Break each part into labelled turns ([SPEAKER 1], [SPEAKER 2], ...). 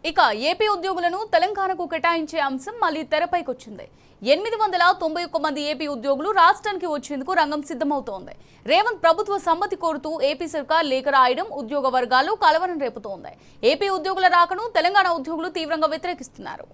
[SPEAKER 1] ఇక ఏపీ ఉద్యోగులను తెలంగాణకు కేటాయించే అంశం మళ్లీ తెరపైకొచ్చింది. 891 మంది ఏపీ ఉద్యోగులు రాష్ట్రానికి వచ్చేందుకు రంగం సిద్ధమవుతోంది. రేవంత్ ప్రభుత్వ సమ్మతి కోరుతూ ఏపీ సర్కార్ లేఖ రాయడం ఉద్యోగ వర్గాల్లో కలవరం రేపుతోంది. ఏపీ ఉద్యోగుల రాకను తెలంగాణ ఉద్యోగులు తీవ్రంగా వ్యతిరేకిస్తున్నారు.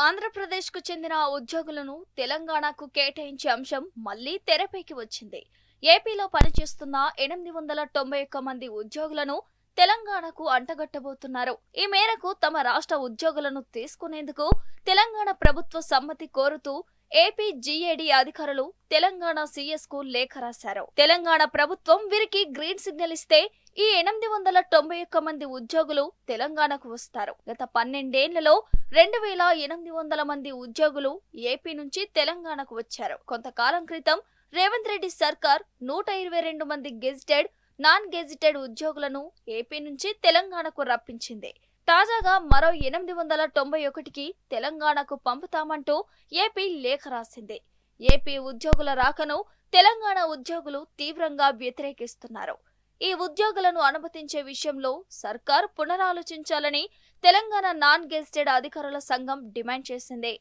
[SPEAKER 2] ఆంధ్రప్రదేశ్కు చెందిన ఉద్యోగులను తెలంగాణకు కేటాయించే అంశం మళ్లీ తెరపైకి వచ్చింది. ఏపీలో పనిచేస్తున్న 891 మంది ఉద్యోగులను తెలంగాణకు అంటగట్టబోతున్నారు. ఈ మేరకు తమ రాష్ట్ర ఉద్యోగులను తీసుకునేందుకు తెలంగాణ ప్రభుత్వ సమ్మతి కోరుతూ ఏపీ జీఏడీ అధికారులు తెలంగాణ సీఎస్ కు లేఖ రాశారు. తెలంగాణ ప్రభుత్వం వీరికి గ్రీన్ సిగ్నల్ ఇస్తే ఈ 891 మంది ఉద్యోగులు తెలంగాణకు వస్తారు. గత 12 ఏళ్లలో 2800 మంది ఉద్యోగులు ఏపీ నుంచి తెలంగాణకు వచ్చారు. కొంతకాలం క్రితం రేవంత్ రెడ్డి సర్కార్ 122 మంది గెజిటెడ్, నాన్ గెజిటెడ్ ఉద్యోగులను ఏపీ నుంచి తెలంగాణకు రప్పించింది. తాజాగా మరో 891కి తెలంగాణకు పంపుతామంటూ ఏపీ లేఖ రాసింది. ఏపీ ఉద్యోగుల రాకను తెలంగాణ ఉద్యోగులు తీవ్రంగా వ్యతిరేకిస్తున్నారు. ఈ ఉద్యోగులను అనుమతించే విషయంలో సర్కార్ పునరాలోచించాలని తెలంగాణ నాన్ గెజిటెడ్ అధికారుల సంఘం డిమాండ్ చేసింది.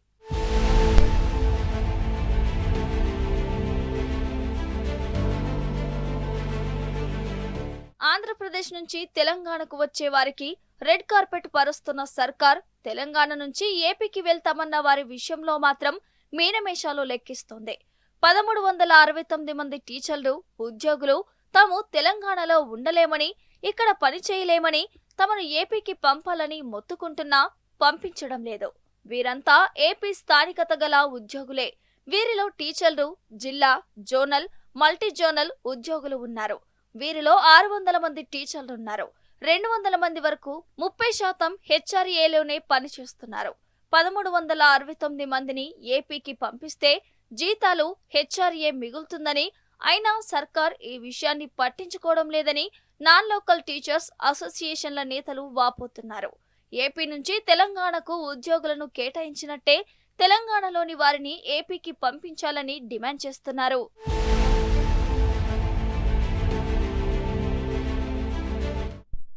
[SPEAKER 2] ఆంధ్రప్రదేశ్ నుంచి తెలంగాణకు వచ్చే వారికి రెడ్ కార్పెట్ పరుస్తున్న సర్కార్ తెలంగాణ నుంచి ఏపీకి వెళ్తామన్న వారి విషయంలో మాత్రం మీనమేషాలు లెక్కిస్తోంది. 1369 మంది టీచర్లు, ఉద్యోగులు తాము తెలంగాణలో ఉండలేమని, ఇక్కడ పనిచేయలేమని, తమను ఏపీకి పంపాలని మొత్తుకుంటున్నా పంపించడం లేదు. వీరంతా ఏపీ స్థానికత గల ఉద్యోగులే. వీరిలో టీచర్లు, జిల్లా, జోనల్, మల్టీ జోనల్ ఉద్యోగులు ఉన్నారు. వీరిలో 600 మంది టీచర్లున్నారు. 200 మంది వరకు 30% హెచ్ఆర్ఏలోనే పనిచేస్తున్నారు. 1369 మందిని ఏపీకి పంపిస్తే జీతాలు హెచ్ఆర్ఏ మిగులుతుందని, అయినా సర్కార్ ఈ విషయాన్ని పట్టించుకోవడం లేదని నాన్ లోకల్ టీచర్స్ అసోసియేషన్ల నేతలు వాపోతున్నారు. ఏపీ నుంచి తెలంగాణకు ఉద్యోగులను కేటాయించినట్టే తెలంగాణలోని వారిని ఏపీకి పంపించాలని డిమాండ్ చేస్తున్నారు.